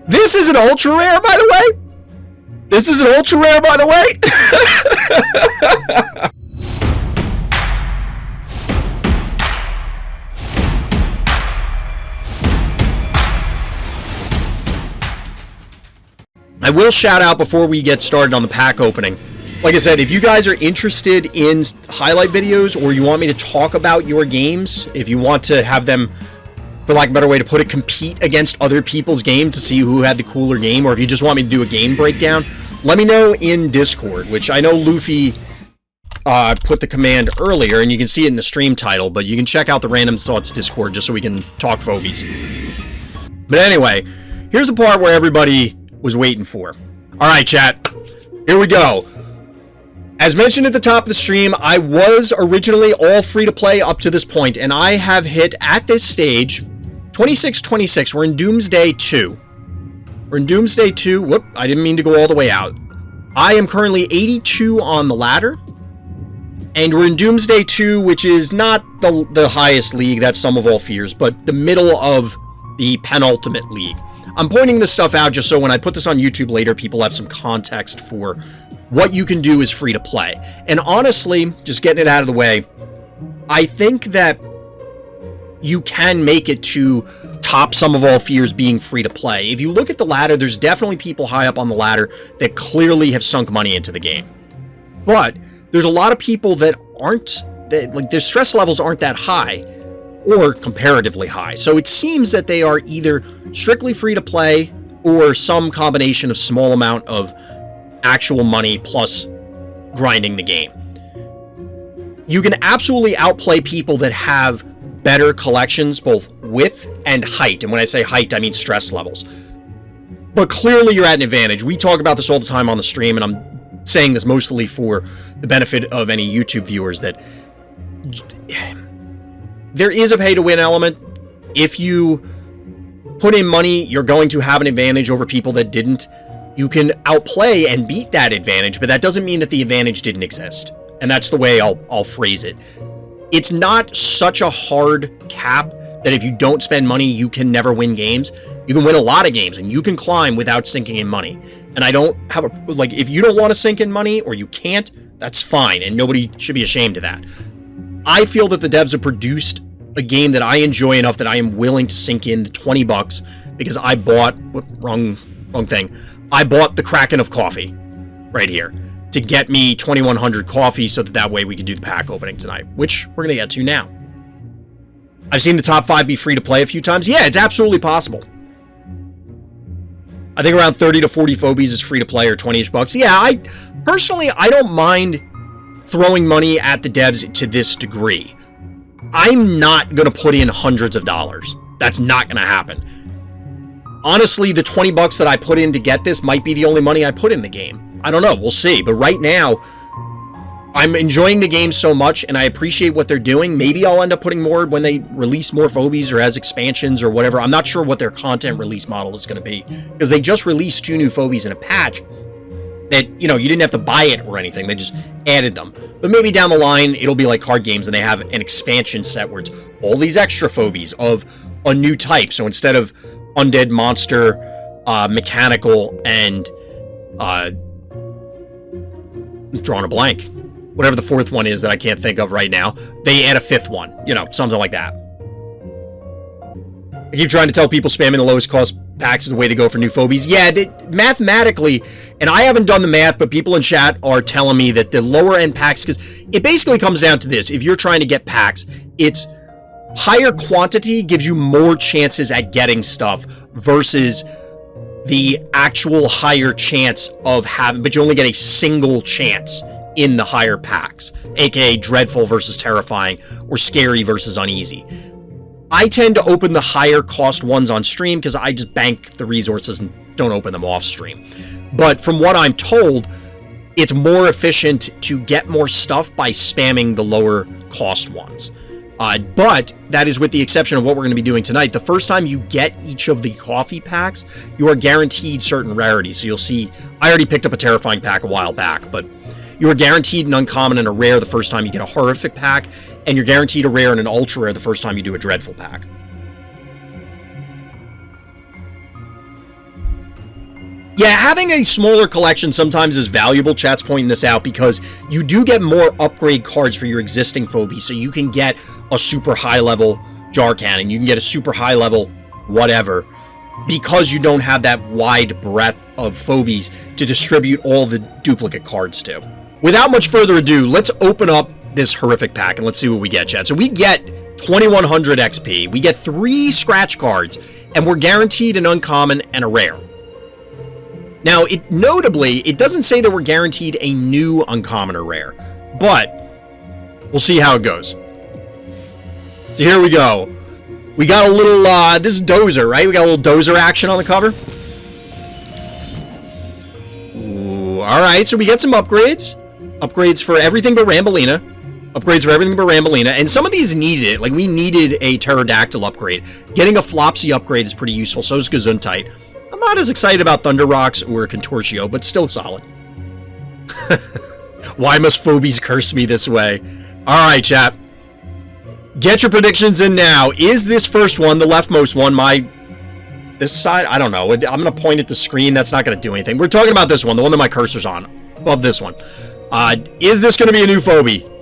This is an ultra rare, by the way. This is an ultra rare, by the way. I will shout out before we get started on the pack opening. Like I said, if you guys are interested in highlight videos or you want me to talk about your games, if you want to have them, for lack of a better way to put it, compete against other people's games to see who had the cooler game, or if you just want me to do a game breakdown, let me know in Discord, which I know Luffy put the command earlier, and you can see it in the stream title, but you can check out the Random Thoughts Discord just so we can talk Phobies. But anyway, here's the part where everybody was waiting for. Alright, chat. Here we go. As mentioned at the top of the stream, I was originally all free to play up to this point, and I have hit, at this stage, 26-26. We're in Doomsday 2. We're in Doomsday 2. Whoop, I didn't mean to go all the way out. I am currently 82 on the ladder, and we're in Doomsday 2, which is not the highest league, that's Sum of All Fears, but the middle of the penultimate league. I'm pointing this stuff out just so when I put this on YouTube later, people have some context for what you can do is free to play. And honestly, just getting it out of the way, I think that you can make it to top Sum of All Fears being free to play. If you look at the ladder, there's definitely people high up on the ladder that clearly have sunk money into the game. But there's a lot of people that aren't, like their stress levels aren't that high or comparatively high. So it seems that they are either strictly free to play or some combination of small amount of actual money plus grinding the game. You can absolutely outplay people that have better collections, both width and height. And when I say height, I mean stress levels. But clearly you're at an advantage. We talk about this all the time on the stream, and I'm saying this mostly for the benefit of any YouTube viewers, that there is a pay-to-win element. If you put in money, you're going to have an advantage over people that didn't. You can outplay and beat that advantage, but that doesn't mean that the advantage didn't exist. And that's the way I'll phrase it. It's not such a hard cap that if you don't spend money, you can never win games. You can win a lot of games, and you can climb without sinking in money. And I don't have a, like, if you don't want to sink in money, or you can't, that's fine, and nobody should be ashamed of that. I feel that the devs have produced a game that I enjoy enough that I am willing to sink in the $20 because I bought, wrong thing. I bought the Kraken of coffee right here to get me 2100 coffee so that way we could do the pack opening tonight, which we're going to get to now. I've seen the top 5 be free to play a few times. Yeah, it's absolutely possible. I think around 30 to 40 Phobies is free to play, or 20-ish bucks. Yeah, I don't mind throwing money at the devs to this degree. I'm not going to put in hundreds of dollars. That's not going to happen. Honestly, the 20 bucks that I put in to get this might be the only money I put in the game. I don't know. We'll see. But right now, I'm enjoying the game so much, and I appreciate what they're doing. Maybe I'll end up putting more when they release more Phobies or as expansions or whatever. I'm not sure what their content release model is going to be, because they just released 2 new Phobies in a patch that, you know, you didn't have to buy it or anything. They just added them. But maybe down the line, it'll be like card games, and they have an expansion set where it's all these extra Phobies of a new type. So instead of undead, monster, mechanical, and I'm drawing a blank, whatever the 4th one is that I can't think of right now, they add a 5th one, you know, something like that. I keep trying to tell people spamming the lowest cost packs is the way to go for new Phobies. Yeah, mathematically, and I haven't done the math, but people in chat are telling me that the lower end packs, because it basically comes down to this: if you're trying to get packs, it's higher quantity gives you more chances at getting stuff versus the actual higher chance of having, but you only get a single chance in the higher packs, aka dreadful versus terrifying, or scary versus uneasy. I tend to open the higher cost ones on stream because I just bank the resources and don't open them off stream. But from what I'm told, it's more efficient to get more stuff by spamming the lower cost ones. But that is with the exception of what we're going to be doing tonight. The first time you get each of the coffee packs, you are guaranteed certain rarities. So you'll see, I already picked up a terrifying pack a while back, but you are guaranteed an uncommon and a rare the first time you get a horrific pack, and you're guaranteed a rare and an ultra rare the first time you do a dreadful pack. Yeah, having a smaller collection sometimes is valuable. Chat's pointing this out because you do get more upgrade cards for your existing Phobies. So you can get a super high level Jar Cannon. You can get a super high level whatever because you don't have that wide breadth of Phobies to distribute all the duplicate cards to. Without much further ado, let's open up this horrific pack and let's see what we get, chat. So we get 2100 XP. We get 3 scratch cards and we're guaranteed an uncommon and a rare. Now, notably, it doesn't say that we're guaranteed a new uncommon or rare, but we'll see how it goes. So here we go. We got a little, this is Dozer, right? We got a little Dozer action on the cover. Ooh, all right, so we get some upgrades. Upgrades for everything but Rambolina. Upgrades for everything but Rambolina. And some of these needed it. Like, we needed a Pterodactyl upgrade. Getting a Flopsy upgrade is pretty useful. So is Gesundheit. I'm not as excited about Thunder Rocks or Contortio, but still solid. Why must Phobies curse me this way? Alright, chat. Get your predictions in now. Is this first one, the leftmost one, this side? I don't know. I'm going to point at the screen. That's not going to do anything. We're talking about this one, the one that my cursor's on. Above this one. Is this going to be a new Phobie?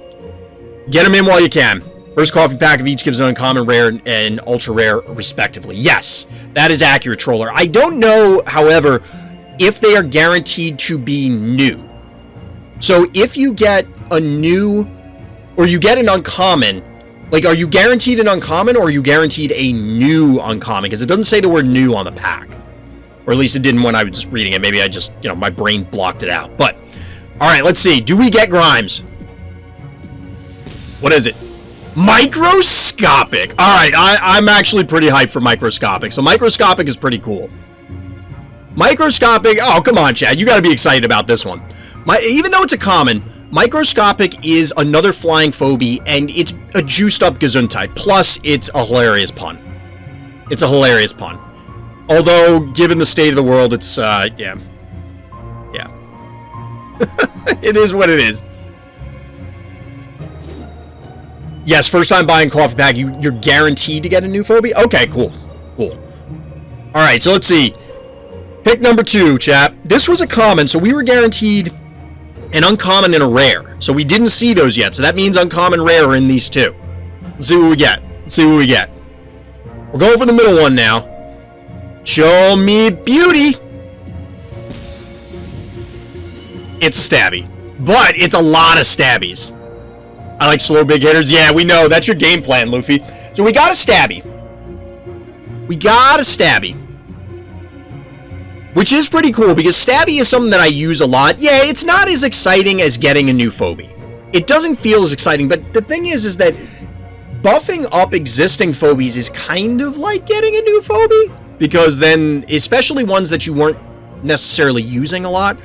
Get them in while you can. First coffee pack of each gives an uncommon, rare, and ultra rare, respectively. Yes, that is accurate, Troller. I don't know, however, if they are guaranteed to be new. So if you get a new, or you get an uncommon, like, are you guaranteed an uncommon, or are you guaranteed a new uncommon? Because it doesn't say the word new on the pack. Or at least it didn't when I was reading it. Maybe I just, my brain blocked it out. But, all right, let's see. Do we get Grimes? What is it? Microscopic. All right, I'm actually pretty hyped for Microscopic. So Microscopic is pretty cool. Microscopic. Oh, come on, Chad. You got to be excited about this one. Even though it's a common, Microscopic is another flying Phobie, and it's a juiced up Gesundheit. Plus, it's a hilarious pun. It's a hilarious pun. Although, given the state of the world, it's, yeah. Yeah. It is what it is. Yes, first time buying coffee pack, you're guaranteed to get a new Phobie? Okay, cool. Cool. Alright, so let's see. Pick number 2, chap. This was a common, so we were guaranteed an uncommon and a rare. So we didn't see those yet, so that means uncommon, rare are in these two. Let's see what we get. Let's see what we get. We're going for the middle one now. Show me beauty! It's a stabby. But it's a lot of stabbies. I like slow big hitters. Yeah, we know. That's your game plan, Luffy. So we got a stabby. We got a stabby. Which is pretty cool, because stabby is something that I use a lot. Yeah, it's not as exciting as getting a new Phobie. It doesn't feel as exciting, but the thing is that buffing up existing Phobies is kind of like getting a new Phobie. Because then, especially ones that you weren't necessarily using a lot,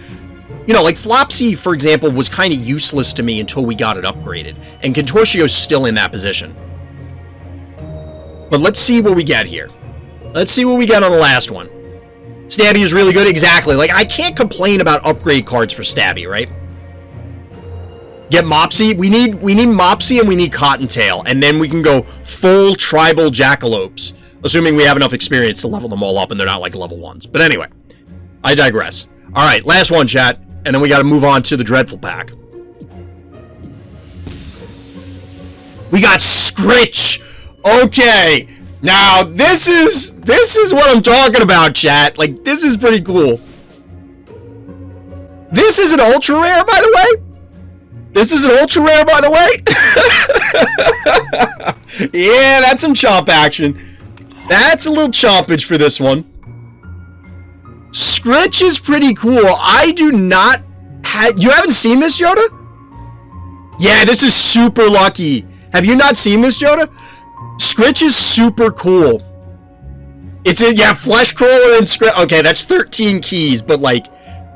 like Flopsy, for example, was kind of useless to me until we got it upgraded. And Contortio's still in that position. But let's see what we get here. Let's see what we get on the last one. Stabby is really good, exactly. Like, I can't complain about upgrade cards for Stabby, right? Get Mopsy. We need Mopsy and we need Cottontail. And then we can go full tribal Jackalopes. Assuming we have enough experience to level them all up and they're not like level 1s. But anyway, I digress. Alright, last one, chat. And then we gotta move on to the Dreadful Pack. We got Scritch! Okay! Now, this is what I'm talking about, chat. Like, this is pretty cool. This is an ultra rare, by the way? This is an ultra rare, by the way? Yeah, that's some chomp action. That's a little chompage for this one. Scritch is pretty cool. I do not have... You haven't seen this, Yoda? Yeah, this is super lucky. Have you not seen this, Yoda? Scritch is super cool. It's a... Yeah, Flesh Crawler and Scritch... Okay, that's 13 keys, but like...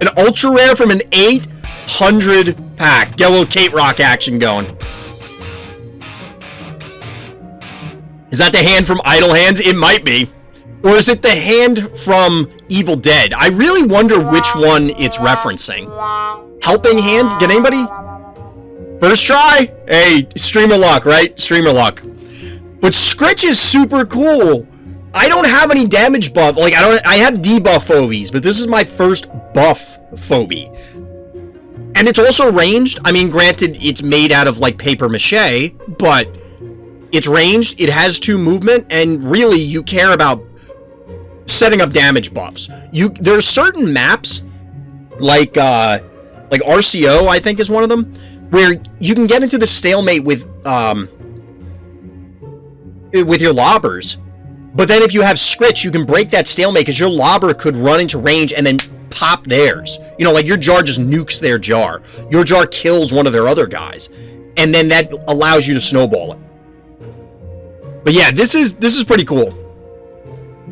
An ultra rare from an 800 pack. Get a little Kate Rock action going. Is that the hand from Idle Hands? It might be. Or is it the hand from Evil Dead? I really wonder which one it's referencing. Helping Hand? Get anybody? First try? Hey, streamer luck, right? Streamer luck. But Scritch is super cool. I don't have any damage buff. Like, I have debuff phobies, but this is my first buff phobie. And it's also ranged. I mean, granted, it's made out of, like, paper mache, but it's ranged, it has 2 movement, and really, you care about setting up damage buffs. There are certain maps, like RCO, I think is one of them, where you can get into the stalemate with your lobbers. But then if you have scrits, you can break that stalemate because your lobber could run into range and then pop theirs. You know, like your jar just nukes their jar. Your jar kills one of their other guys. And then that allows you to snowball it. But yeah, this is pretty cool.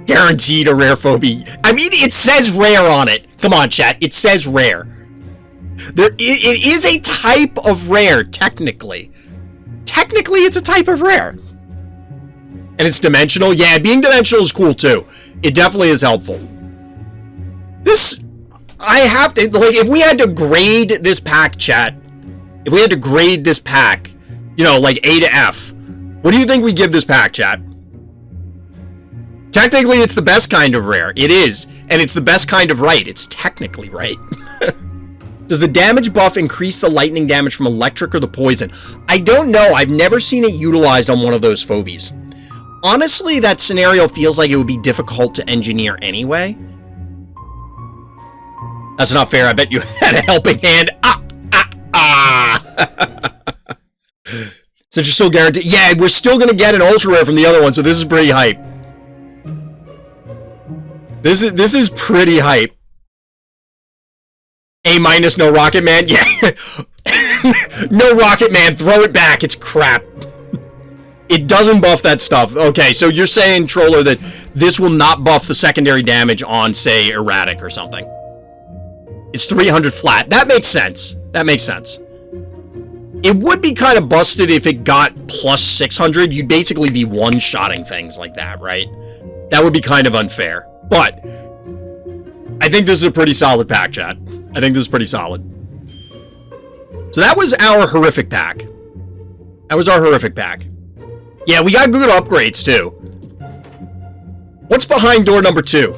Guaranteed a rare phobie. I mean, it says rare on it. Come on, chat. It says rare. It is a type of rare, technically. Technically, it's a type of rare. And it's dimensional. Yeah, being dimensional is cool, too. It definitely is helpful. I have to, like, if we had to grade this pack, chat, if we had to grade this pack, you know, like A to F, what do you think we give this pack, chat? Technically, it's the best kind of rare. It is. And it's the best kind of right. It's technically right. Does the damage buff increase the lightning damage from electric or the poison? I don't know. I've never seen it utilized on one of those phobies. Honestly, that scenario feels like it would be difficult to engineer anyway. That's not fair. I bet you had a helping hand. So you're still guaranteed. Yeah, we're still going to get an ultra rare from the other one, so this is pretty hype. This is pretty hype. A-, no Rocket Man? Yeah. No Rocket Man, throw it back. It's crap. It doesn't buff that stuff. Okay, so you're saying, Troller, that this will not buff the secondary damage on, say, Erratic or something. It's 300 flat. That makes sense. That makes sense. It would be kind of busted if it got plus 600. You'd basically be one-shotting things like that, right? That would be kind of unfair. But I think this is a pretty solid pack, chat. I think this is pretty solid. So that was our horrific pack. That was our horrific pack. Yeah, we got good upgrades, too. What's behind door number 2?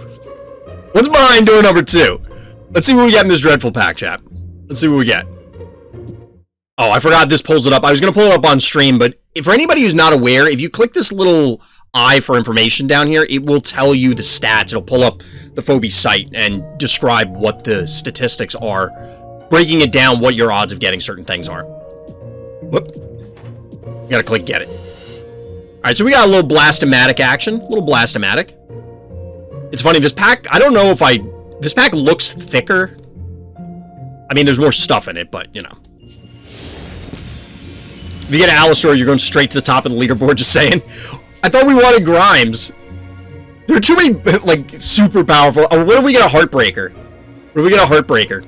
What's behind door number 2? Let's see what we get in this dreadful pack, chat. Let's see what we get. Oh, I forgot this pulls it up. I was going to pull it up on stream, but for anybody who's not aware, if you click this little eye for information down here, it will tell you the stats. It'll pull up the Phobies site and describe what the statistics are, breaking it down what your odds of getting certain things are. Whoop. You gotta click get it. Alright, so we got a little Blastomatic action. A little Blastomatic. It's funny, this pack, I don't know if this pack looks thicker. I mean, there's more stuff in it, but, you know. If you get an Alistar, you're going straight to the top of the leaderboard, just saying. I thought we wanted Grimes. There are too many, like, super powerful. Oh, what if we get a Heartbreaker? What if we get a Heartbreaker?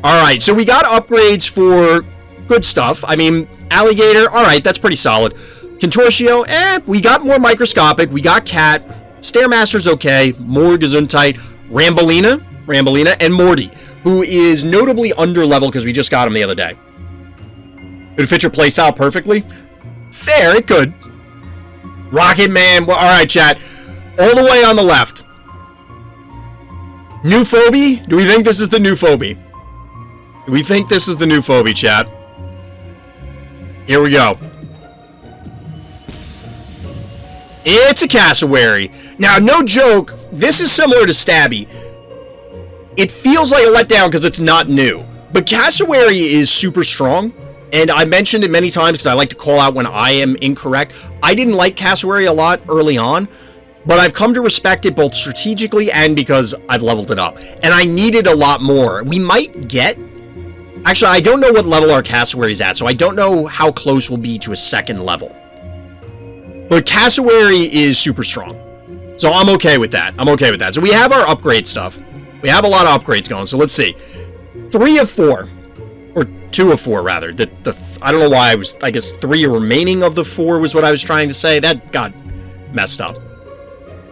Alright, so we got upgrades for good stuff. I mean, Alligator, alright, that's pretty solid. Contortio, we got more Microscopic. We got Cat. Stairmaster's okay. More Gesundheit. Rambolina, and Morty, who is notably under-leveled because we just got him the other day. Could fit your playstyle perfectly? Fair, it could. Rocket Man, well, alright, chat. All the way on the left. New Phobie? Do we think this is the new Phobie? Do we think this is the new Phobie, chat? Here we go. It's a Cassowary. Now, no joke, this is similar to Stabby. It feels like a letdown because it's not new. But Cassowary is super strong. And I mentioned it many times because I like to call out when I am incorrect. I didn't like Cassowary a lot early on, but I've come to respect it both strategically and because I've leveled it up. And I needed a lot more. We might get... Actually, I don't know what level our Cassowary is at, so I don't know how close we'll be to a second level. But Cassowary is super strong. So I'm okay with that. I'm okay with that. So we have our upgrade stuff. We have a lot of upgrades going, so let's see. 3 of 4. Or 2 of 4, rather. I don't know why I guess 3 remaining of the 4 was what I was trying to say. That got messed up.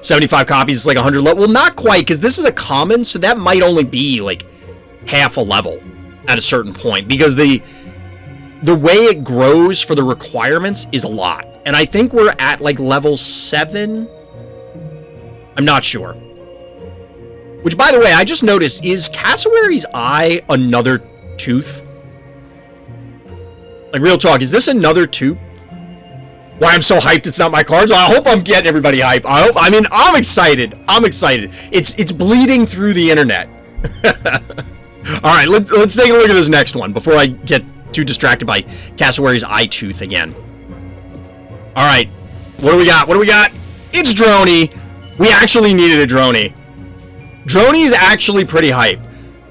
75 copies is like 100 level. Well, not quite, because this is a common, so that might only be like half a level at a certain point, because the way it grows for the requirements is a lot. And I think we're at like level 7. I'm not sure. Which, by the way, I just noticed, is Cassowary's eye another tooth? Like, real talk, is this another tooth? Why I'm so hyped it's not my cards? I hope I'm getting everybody hyped. I'm excited. I'm excited. It's bleeding through the internet. Alright, let's take a look at this next one before I get too distracted by Cassowary's eye tooth again. Alright, what do we got? What do we got? It's Droney. We actually needed a Droney. Droney is actually pretty hype.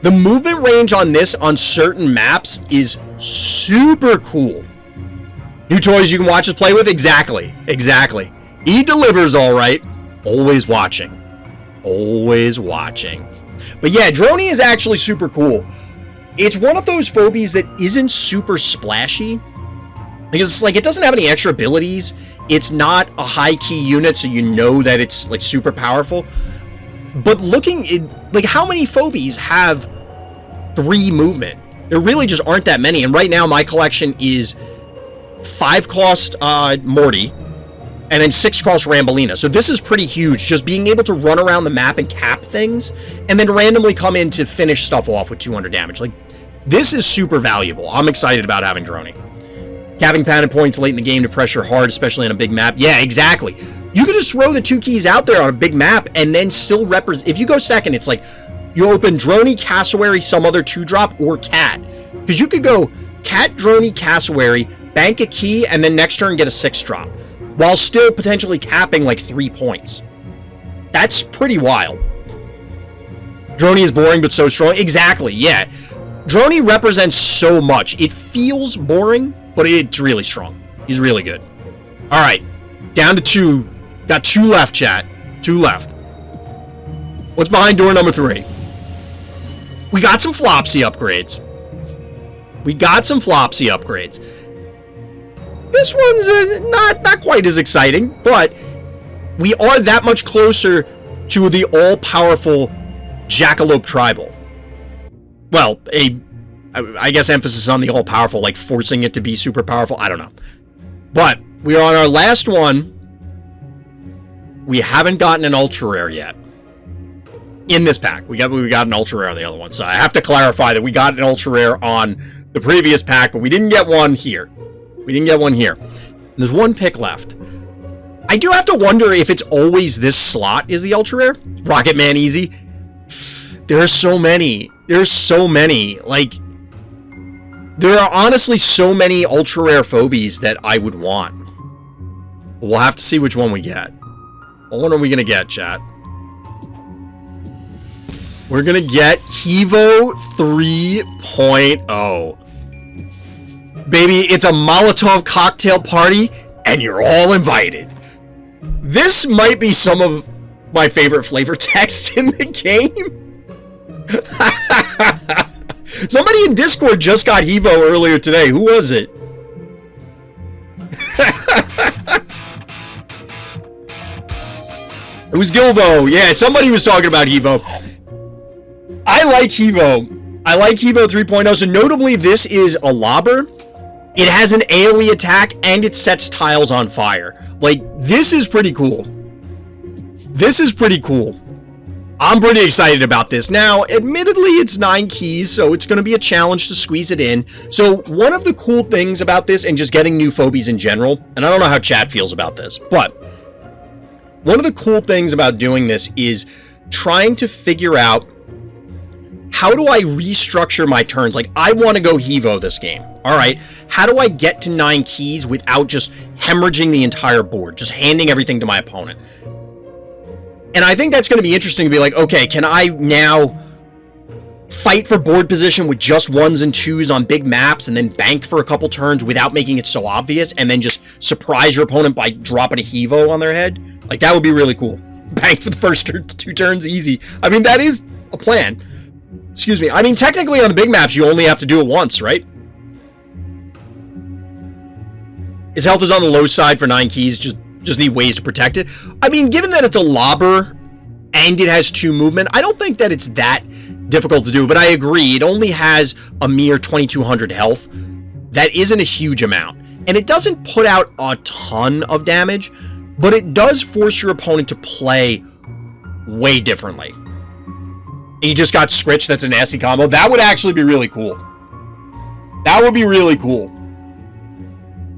The movement range on this on certain maps is super cool. New toys you can watch us play with? Exactly. Exactly. He delivers all right. Always watching. Always watching. But yeah, Droney is actually super cool. It's one of those phobies that isn't super splashy. Because it's like, it doesn't have any extra abilities. It's not a high key unit, so you know that it's like super powerful. But looking at, like, how many phobies have 3 movement? There really just aren't that many. And right now my collection is 5 cost Morty, and then 6 cost Rambolina. So this is pretty huge, just being able to run around the map and cap things, and then randomly come in to finish stuff off with 200 damage. Like, this is super valuable. I'm excited about having Droney. Capping padded points late in the game to pressure hard, especially on a big map. Yeah, exactly. You could just throw the 2 keys out there on a big map, and then still represent. If you go second, it's like, you open Droney, Cassowary, some other 2-drop, or Cat. Because you could go Cat, Droney, Cassowary, bank a key, and then next turn get a 6-drop, while still potentially capping like 3 points. That's pretty wild. Droney is boring but so strong. Exactly, yeah. Droney represents so much. It feels boring, but it's really strong. He's really good. Alright, down to 2. Got 2 left, chat. 2 left. What's behind door number 3? We got some Flopsy upgrades. This one's not quite as exciting, but we are that much closer to the all-powerful Jackalope Tribal. Well, I guess emphasis on the all-powerful, like forcing it to be super powerful. I don't know. But we are on our last one. We haven't gotten an ultra rare yet. In this pack. We got an ultra rare on the other one. So I have to clarify that we got an ultra rare on the previous pack, but we didn't get one here. There's 1 pick left. I do have to wonder if it's always this slot is the ultra rare. Rocket Man Easy. There's so many. Like, there are honestly so many ultra rare phobies that I would want. We'll have to see which one we get. What one are we gonna get, chat? We're gonna get Hevo 3.0. Baby, it's a Molotov cocktail party, and you're all invited. This might be some of my favorite flavor text in the game. Somebody in Discord just got Hevo earlier today. Who was it? It was Gilbo. Yeah, somebody was talking about Hevo. I like Hevo. I like Hevo 3.0. So notably, this is a lobber. It has an AoE attack, and it sets tiles on fire. Like, this is pretty cool. I'm pretty excited about this. Now, admittedly, it's 9 keys, so it's going to be a challenge to squeeze it in. So, one of the cool things about this, and just getting new phobies in general, and I don't know how chat feels about this, but one of the cool things about doing this is trying to figure out, how do I restructure my turns? Like, I want to go Hevo this game. Alright, how do I get to 9 keys without just hemorrhaging the entire board? Just handing everything to my opponent. And I think that's going to be interesting to be like, okay, can I now fight for board position with just 1s and 2s on big maps and then bank for a couple turns without making it so obvious and then just surprise your opponent by dropping a Hevo on their head? Like, that would be really cool. Bank for the first 2 turns easy. I mean, that is a plan. Excuse me. I mean, technically on the big maps, you only have to do it once, right? His health is on the low side for 9 keys, just need ways to protect it. I mean, given that it's a lobber and it has 2 movement, I don't think that it's that difficult to do, but I agree, it only has a mere 2200 health. That isn't a huge amount. And it doesn't put out a ton of damage, but it does force your opponent to play way differently. You just got Scritch, that's a nasty combo. That would actually be really cool. That would be really cool.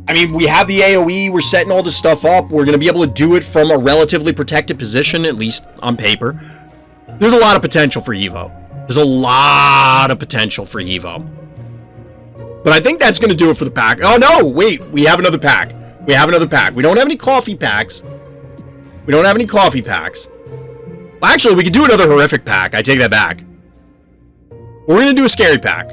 I mean, we have the AoE, we're setting all this stuff up, we're going to be able to do it from a relatively protected position, at least on paper. There's a lot of potential for Evo. There's a lot of potential for Evo. But I think that's going to do it for the pack. Oh, no, wait, we have another pack. We have another pack. We don't have any coffee packs. We don't have any coffee packs. Well, actually, we could do another horrific pack. I take that back. We're going to do a scary pack.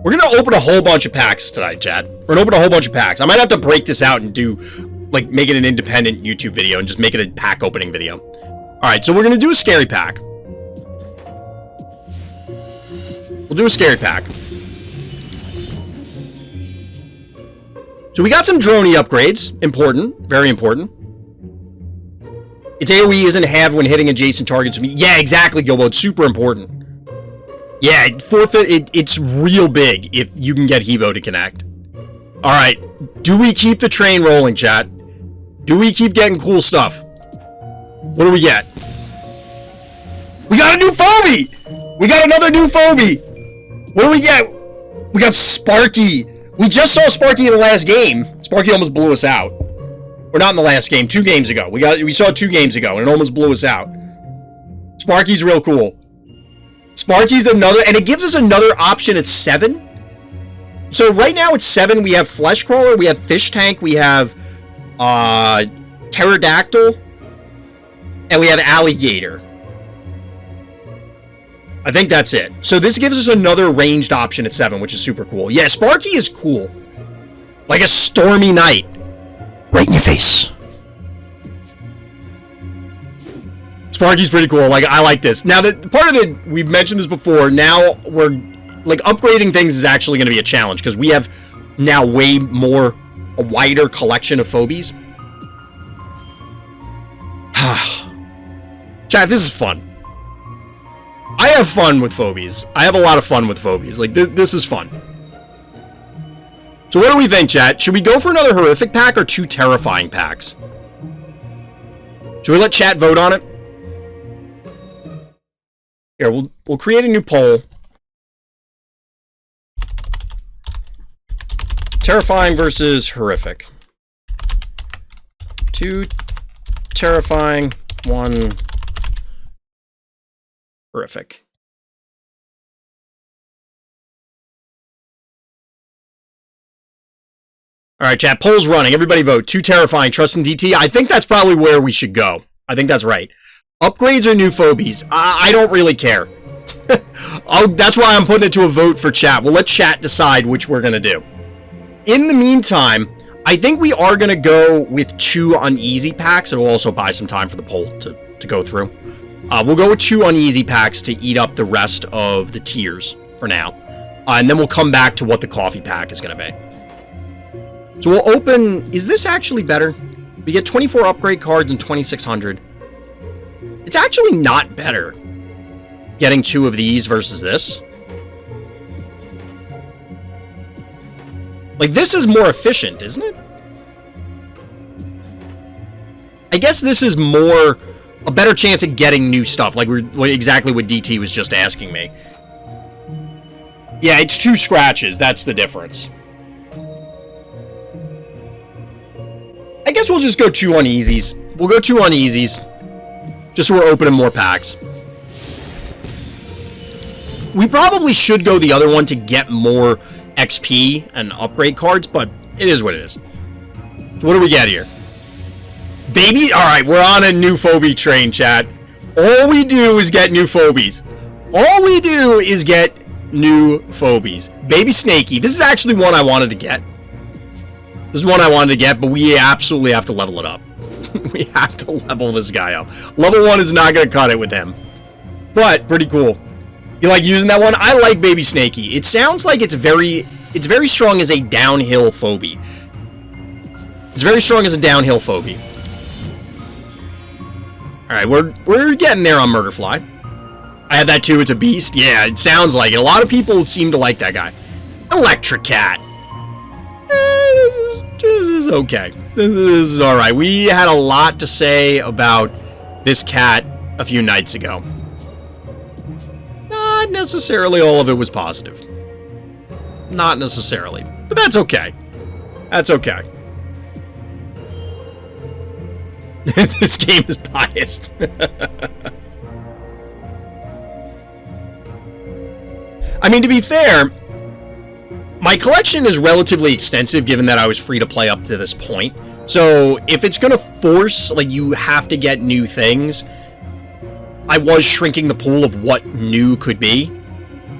We're going to open a whole bunch of packs tonight, Chad. We're going to open a whole bunch of packs. I might have to break this out and do, like, make it an independent YouTube video and just make it a pack opening video. All right, so we're going to do a scary pack. We'll do a scary pack. So we got some droney upgrades. Important. Very important. Its AoE isn't halved when hitting adjacent targets. Yeah, exactly, Gilbo. It's super important. Yeah, it's real big if you can get Hevo to connect. Alright. Do we keep the train rolling, chat? Do we keep getting cool stuff? What do we get? We got a new Phobie! We got another new Phobie! What do we get? We got Sparky! We just saw Sparky in the last game. Sparky almost blew us out. Or not in the last game, 2 games ago. We saw it 2 games ago, and it almost blew us out. Sparky's real cool. Sparky's another, and it gives us another option at 7. So right now it's 7. We have Flesh Crawler, we have Fish Tank, we have Pterodactyl, and we have Alligator. I think that's it. So this gives us another ranged option at 7, which is super cool. Yeah, Sparky is cool. Like a stormy night. Right in your face. Sparky's pretty cool. Like, I like this. Now, part of the... We've mentioned this before. Now, we're... Like, upgrading things is actually going to be a challenge, because we have now way more... A wider collection of Phobies. Chat, this is fun. I have fun with Phobies. I have a lot of fun with Phobies. Like, this is fun. So what do we think, chat? Should we go for another horrific pack or 2 terrifying packs? Should we let chat vote on it? Here, we'll create a new poll. Terrifying versus horrific. 2 terrifying, 1 horrific. All right, chat. Poll's running. Everybody vote. 2 terrifying. Trust in DT. I think that's probably where we should go. I think that's right. Upgrades or new Phobies? I don't really care. That's why I'm putting it to a vote for chat. We'll let chat decide which we're going to do. In the meantime, I think we are going to go with 2 uneasy packs. It will also buy some time for the poll to go through. We'll go with 2 uneasy packs to eat up the rest of the tiers for now. And then we'll come back to what the coffee pack is going to be. So we'll open... Is this actually better? We get 24 upgrade cards and 2,600. It's actually not better getting 2 of these versus this. Like, this is more efficient, isn't it? I guess this is more... A better chance at getting new stuff, like exactly what DT was just asking me. Yeah, it's 2 scratches. That's the difference. I guess we'll just go 2 uneasies. We'll go 2 uneasies. Just so we're opening more packs. We probably should go the other one to get more XP and upgrade cards, but it is what it is. So what do we get here? Baby, alright, we're on a new Phobie train, chat. All we do is get new Phobies. All we do is get new Phobies. Baby Snakey. This is actually one I wanted to get. This is one I wanted to get, but we absolutely have to level it up. We have to level this guy up. Level 1 is not going to cut it with him. But, pretty cool. You like using that one? I like Baby Snakey. It sounds like it's very strong as a downhill Phobie. It's very strong as a downhill Phobie. Alright, we're getting there on Murderfly. I have that too, it's a beast. Yeah, it sounds like it. A lot of people seem to like that guy. Electric Cat. is okay. This is alright. We had a lot to say about this cat a few nights ago. Not necessarily all of it was positive. Not necessarily. But that's okay. That's okay. This game is biased. I mean, to be fair, my collection is relatively extensive given that I was free to play up to this point. So if it's going to force, like, you have to get new things, I was shrinking the pool of what new could be.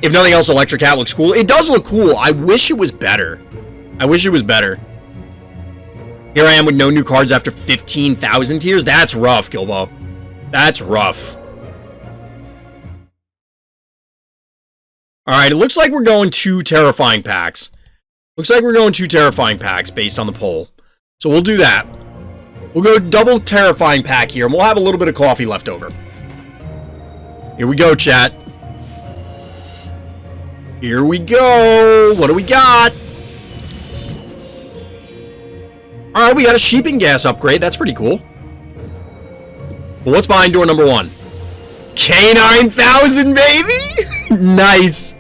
If nothing else, Electric Cat looks cool. It does look cool. I wish it was better. I wish it was better. Here I am with no new cards after 15,000 tiers. That's rough, Gilbo. That's rough. Alright, it looks like we're going 2 Terrifying Packs. Looks like we're going 2 Terrifying Packs based on the poll. So we'll do that. We'll go double Terrifying Pack here, and we'll have a little bit of coffee left over. Here we go, chat. Here we go. What do we got? Alright, we got a sheeping gas upgrade. That's pretty cool. Well, what's behind door number 1? K9000, baby! Nice.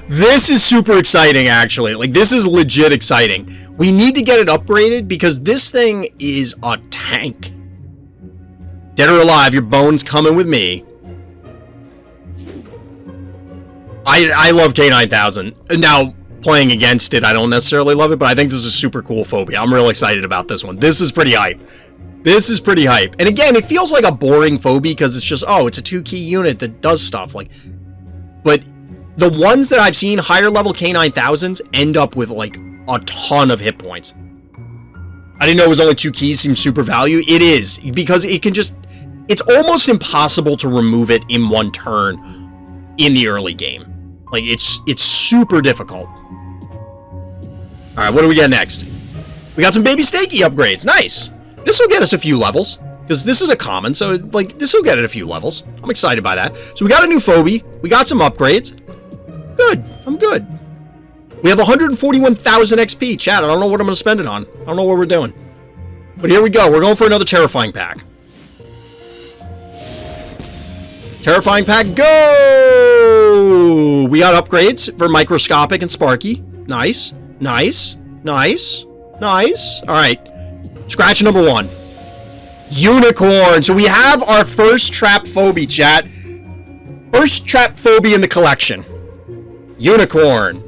This is super exciting, actually. Like, this is legit exciting. We need to get it upgraded because this thing is a tank. Dead or alive, your bone's coming with me. I love K9000. Now, playing against it, I don't necessarily love it, but I think this is super cool phobia. I'm real excited about this one. This is pretty hype. This is pretty hype. And again, it feels like a boring phobia because it's just, oh, it's a 2-key unit that does stuff. Like, but the ones that I've seen, higher level K9000s, end up with, like, a ton of hit points. I didn't know it was only 2 keys, seems super value. It is, because it can just, it's almost impossible to remove it in one turn in the early game. Like, it's super difficult. Alright, what do we get next? We got some Baby Stakey upgrades. Nice. This will get us a few levels, because this is a common, so, like, this will get it a few levels. I'm excited by that. So we got a new phobia. We got some upgrades. Good. I'm good. We have 141,000 XP. Chat, I don't know what I'm going to spend it on. I don't know what we're doing. But here we go. We're going for another Terrifying Pack. Terrifying Pack, go! We got upgrades for Microscopic and Sparky. Nice. Nice. Nice. Nice. Alright. Scratch number 1. Unicorn. So we have our first trap phobia, chat. First trap phobia in the collection. Unicorn.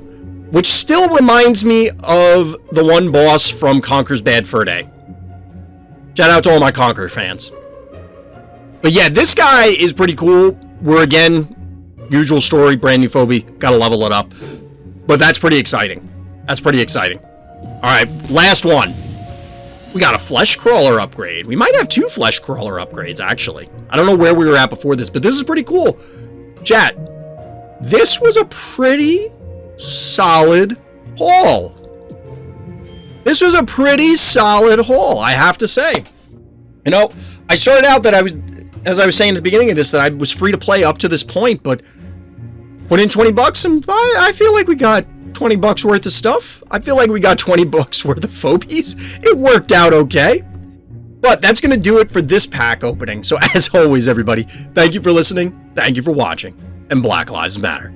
Which still reminds me of the one boss from Conker's Bad Fur Day. Shout out to all my Conker fans. But yeah, this guy is pretty cool. We're, again, usual story, brand new phobia. Gotta level it up. But that's pretty exciting. That's pretty exciting. Alright, last one. We got a Flesh Crawler upgrade. We might have 2 Flesh Crawler upgrades, actually. I don't know where we were at before this, but this is pretty cool. Chat, this was a pretty solid haul. This was a pretty solid haul, I have to say. You know, I started out that as I was saying at the beginning of this, that I was free to play up to this point, but put in 20 bucks and I feel like we got 20 bucks worth of stuff. I feel like we got 20 bucks worth of phobies. It worked out okay. But that's going to do it for this pack opening. So as always, everybody, thank you for listening, thank you for watching, and Black Lives Matter.